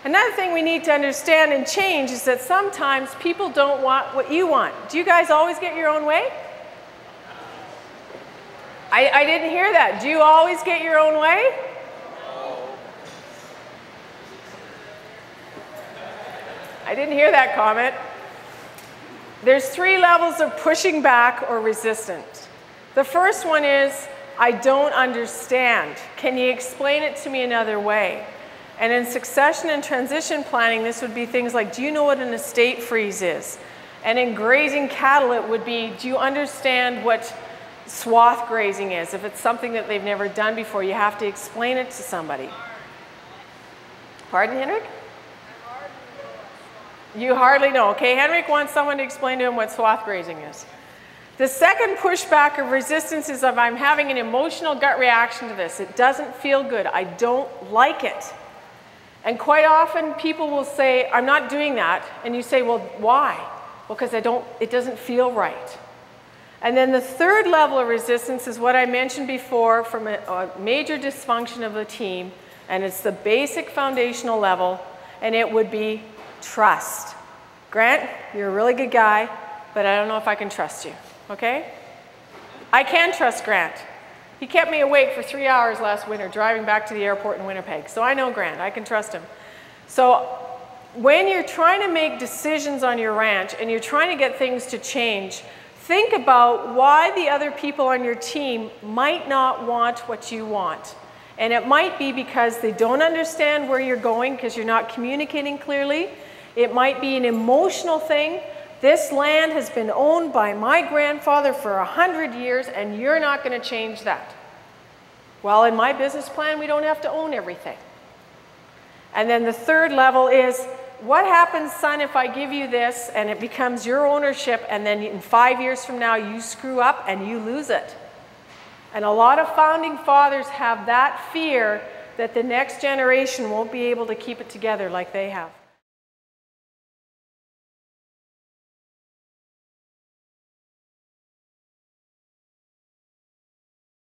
Another thing we need to understand and change is that sometimes people don't want what you want. Do you guys always get your own way? I didn't hear that. Do you always get your own way? I didn't hear that comment. There's 3 levels of pushing back or resistance. The first one is, I don't understand. Can you explain it to me another way? And in succession and transition planning, this would be things like, do you know what an estate freeze is? And in grazing cattle, it would be, do you understand what swath grazing is? If it's something that they've never done before, you have to explain it to somebody. Pardon, Henrik? You hardly know. Okay, Henrik wants someone to explain to him what swath grazing is. The second pushback of resistance is if I'm having an emotional gut reaction to this. It doesn't feel good. I don't like it. And quite often people will say, I'm not doing that. And you say, well, why? Well, because it doesn't feel right. And then the third level of resistance is what I mentioned before from a major dysfunction of the team. And it's the basic foundational level. And it would be trust. Grant, you're a really good guy, but I don't know if I can trust you. Okay? I can trust Grant. He kept me awake for 3 hours last winter driving back to the airport in Winnipeg. So I know Grant. I can trust him. So when you're trying to make decisions on your ranch and you're trying to get things to change, think about why the other people on your team might not want what you want. And it might be because they don't understand where you're going because you're not communicating clearly. It might be an emotional thing. This land has been owned by my grandfather for 100 years and you're not going to change that. Well, in my business plan, we don't have to own everything. And then the third level is, what happens, son, if I give you this and it becomes your ownership and then in 5 years from now you screw up and you lose it? And a lot of founding fathers have that fear that the next generation won't be able to keep it together like they have.